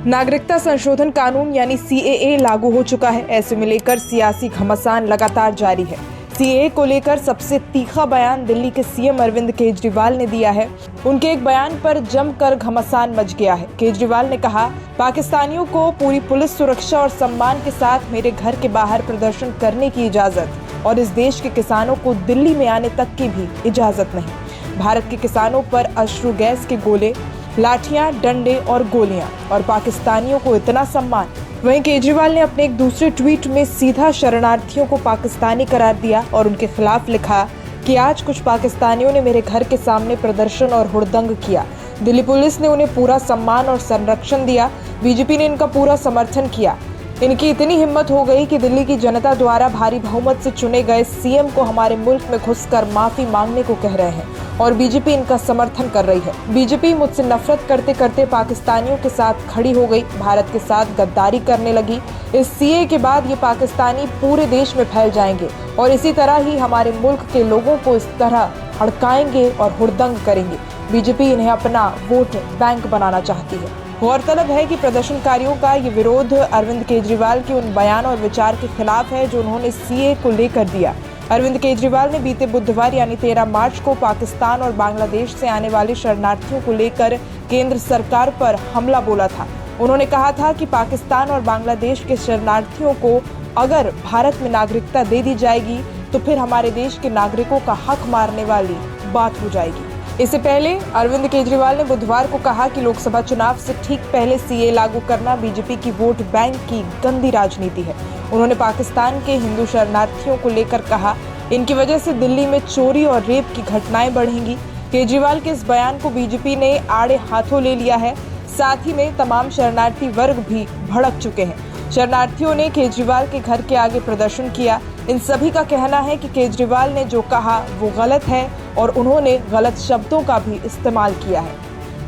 नागरिकता संशोधन कानून यानी सीएए लागू हो चुका है। ऐसे में लेकर सियासी घमासान लगातार जारी है। सीएए को लेकर सबसे तीखा बयान दिल्ली के सीएम अरविंद केजरीवाल ने दिया है। उनके एक बयान पर जमकर घमासान मच गया है। केजरीवाल ने कहा, पाकिस्तानियों को पूरी पुलिस सुरक्षा और सम्मान के साथ मेरे घर के बाहर प्रदर्शन करने की इजाजत और इस देश के किसानों को दिल्ली में आने तक की भी इजाजत नहीं। भारत के किसानों पर अश्रु गैस के गोले, लाठियां, डंडे और गोलियां और पाकिस्तानियों को इतना सम्मान। वहीं केजरीवाल ने अपने एक दूसरे ट्वीट में सीधा शरणार्थियों को पाकिस्तानी करार दिया और उनके खिलाफ लिखा कि आज कुछ पाकिस्तानियों ने मेरे घर के सामने प्रदर्शन और हुड़दंग किया। दिल्ली पुलिस ने उन्हें पूरा सम्मान और संरक्षण दिया। बीजेपी ने इनका पूरा समर्थन किया। इनकी इतनी हिम्मत हो गई कि दिल्ली की जनता द्वारा भारी बहुमत से चुने गए सीएम को हमारे मुल्क में घुसकर माफी मांगने को कह रहे हैं और बीजेपी इनका समर्थन कर रही है। बीजेपी मुझसे नफरत करते करते पाकिस्तानियों के साथ खड़ी हो गई, भारत के साथ गद्दारी करने लगी। इस सीए के बाद ये पाकिस्तानी पूरे देश में फैल जाएंगे और इसी तरह ही हमारे मुल्क के लोगों को इस तरह हड़काएंगे और हुड़दंग करेंगे। बीजेपी इन्हें अपना वोट बैंक बनाना चाहती है। गौरतलब है कि प्रदर्शनकारियों का ये विरोध अरविंद केजरीवाल के उन बयान और विचार के खिलाफ है जो उन्होंने सीए को लेकर दिया। अरविंद केजरीवाल ने बीते बुधवार यानी 13 मार्च को पाकिस्तान और बांग्लादेश से आने वाले शरणार्थियों को लेकर केंद्र सरकार पर हमला बोला था। उन्होंने कहा था कि पाकिस्तान और बांग्लादेश के शरणार्थियों को अगर भारत में नागरिकता दे दी जाएगी तो फिर हमारे देश के नागरिकों का हक मारने वाली बात हो जाएगी। इससे पहले अरविंद केजरीवाल ने बुधवार को कहा कि लोकसभा चुनाव से ठीक पहले सीए लागू करना बीजेपी की वोट बैंक की गंदी राजनीति है। उन्होंने पाकिस्तान के हिंदू शरणार्थियों को लेकर कहा, इनकी वजह से दिल्ली में चोरी और रेप की घटनाएं बढ़ेंगी। केजरीवाल के इस बयान को बीजेपी ने आड़े हाथों ले लिया है। साथ ही में तमाम शरणार्थी वर्ग भी भड़क चुके हैं। शरणार्थियों ने केजरीवाल के घर के आगे प्रदर्शन किया। इन सभी का कहना है कि केजरीवाल ने जो कहा वो गलत है और उन्होंने गलत शब्दों का भी इस्तेमाल किया है।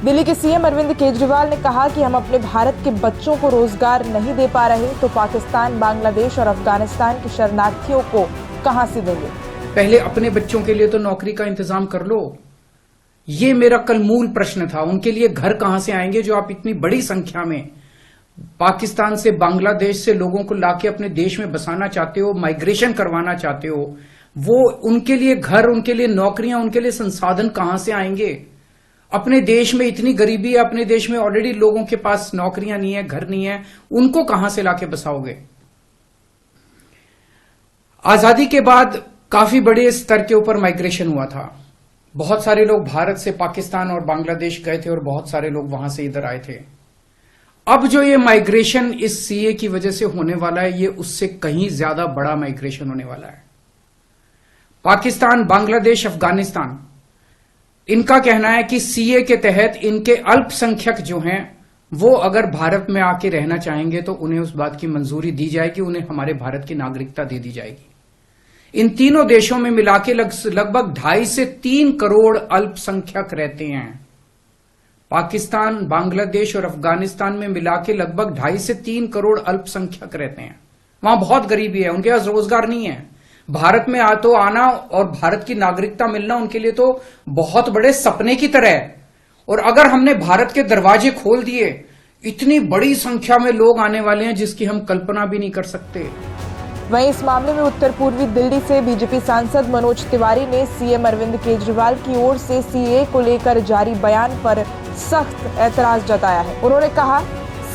दिल्ली के सीएम अरविंद केजरीवाल ने कहा कि हम अपने भारत के बच्चों को रोजगार नहीं दे पा रहे तो पाकिस्तान, बांग्लादेश और अफगानिस्तान के शरणार्थियों को कहां से देंगे। पहले अपने बच्चों के लिए तो नौकरी का इंतजाम कर लो। ये मेरा कल मूल प्रश्न था। उनके लिए घर कहां से आएंगे जो आप इतनी बड़ी संख्या में पाकिस्तान से, बांग्लादेश से लोगों को लाके अपने देश में बसाना चाहते हो, माइग्रेशन करवाना चाहते हो। वो उनके लिए घर, उनके लिए नौकरियां, उनके लिए संसाधन कहां से आएंगे। अपने देश में इतनी गरीबी है, अपने देश में ऑलरेडी लोगों के पास नौकरियां नहीं है, घर नहीं है, उनको कहां से लाके बसाओगे। आजादी के बाद काफी बड़े स्तर के ऊपर माइग्रेशन हुआ था। बहुत सारे लोग भारत से पाकिस्तान और बांग्लादेश गए थे और बहुत सारे लोग वहां से इधर आए थे। अब जो ये माइग्रेशन इस सीए की वजह से होने वाला है, ये उससे कहीं ज्यादा बड़ा माइग्रेशन होने वाला है। पाकिस्तान, बांग्लादेश, अफगानिस्तान, इनका कहना है कि सीए के तहत इनके अल्पसंख्यक जो हैं वो अगर भारत में आके रहना चाहेंगे तो उन्हें उस बात की मंजूरी दी जाएगी, उन्हें हमारे भारत की नागरिकता दे दी जाएगी। इन तीनों देशों में मिलाके लगभग 2.5 से 3 करोड़ अल्पसंख्यक रहते हैं। पाकिस्तान, बांग्लादेश और अफगानिस्तान में मिलाके लगभग 2.5 से 3 करोड़ अल्पसंख्यक रहते हैं। वहां बहुत गरीबी है, उनके पास रोजगार नहीं है। भारत में आना और भारत की नागरिकता मिलना उनके लिए तो बहुत बड़े सपने की तरह है। और अगर हमने भारत के दरवाजे खोल दिए, इतनी बड़ी संख्या में लोग आने वाले हैं जिसकी हम कल्पना भी नहीं कर सकते। वहीं इस मामले में उत्तर पूर्वी दिल्ली से बीजेपी सांसद मनोज तिवारी ने सीएम अरविंद केजरीवाल की ओर से सीए को लेकर जारी बयान पर सख्त ऐतराज जताया है। उन्होंने कहा,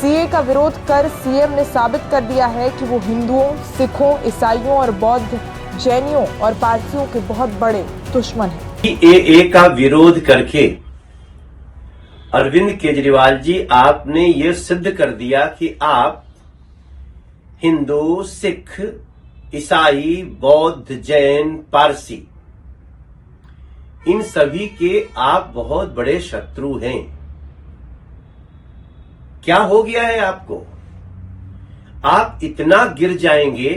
सीए का विरोध कर सीएम ने साबित कर दिया है कि वो हिंदुओं, सिखों, ईसाइयों और बौद्ध, जैनियों और पारसियों के बहुत बड़े दुश्मन हैं। सीएए का विरोध करके अरविंद केजरीवाल जी, आपने ये सिद्ध कर दिया कि आप हिंदू, सिख, ईसाई, बौद्ध, जैन, पारसी, इन सभी के आप बहुत बड़े शत्रु हैं। क्या हो गया है आपको? आप इतना गिर जाएंगे,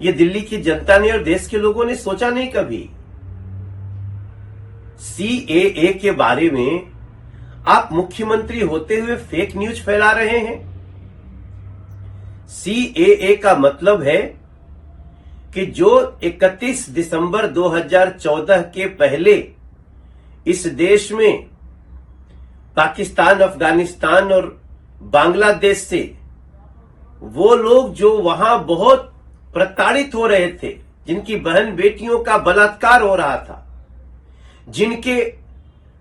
ये दिल्ली की जनता ने और देश के लोगों ने सोचा नहीं कभी। सीएए के बारे में आप मुख्यमंत्री होते हुए फेक न्यूज फैला रहे हैं। सीएए का मतलब है कि जो 31 दिसंबर 2014 के पहले इस देश में पाकिस्तान, अफगानिस्तान और बांग्लादेश से वो लोग जो वहां बहुत प्रताड़ित हो रहे थे, जिनकी बहन बेटियों का बलात्कार हो रहा था, जिनके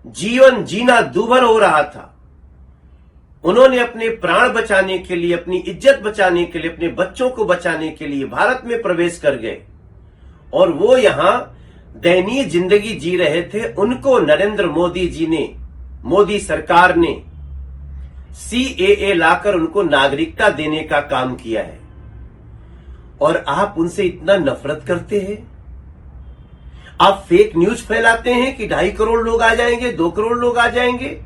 जीवन जीना दूभर हो रहा था, उन्होंने अपने प्राण बचाने के लिए, अपनी इज्जत बचाने के लिए, अपने बच्चों को बचाने के लिए भारत में प्रवेश कर गए और वो यहां दयनीय जिंदगी जी रहे थे। उनको नरेंद्र मोदी जी ने, मोदी सरकार ने सीएए लाकर उनको नागरिकता देने का काम किया है और आप उनसे इतना नफरत करते हैं। आप फेक न्यूज फैलाते हैं कि 2.5 करोड़ लोग आ जाएंगे, 2 करोड़ लोग आ जाएंगे।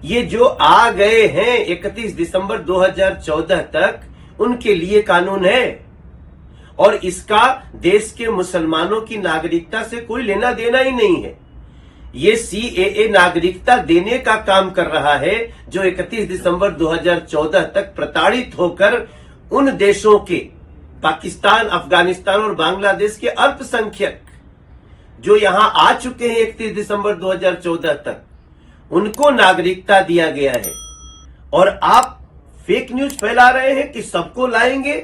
ये जो आ गए हैं 31 दिसंबर 2014 तक, उनके लिए कानून है और इसका देश के मुसलमानों की नागरिकता से कोई लेना देना ही नहीं है। ये सीएए नागरिकता देने का काम कर रहा है जो 31 दिसंबर 2014 तक प्रताड़ित होकर उन देशों के, पाकिस्तान, अफगानिस्तान और बांग्लादेश के अल्पसंख्यक जो यहां आ चुके हैं 31 दिसंबर 2014 तक, उनको नागरिकता दिया गया है। और आप फेक न्यूज फैला रहे हैं कि सबको लाएंगे।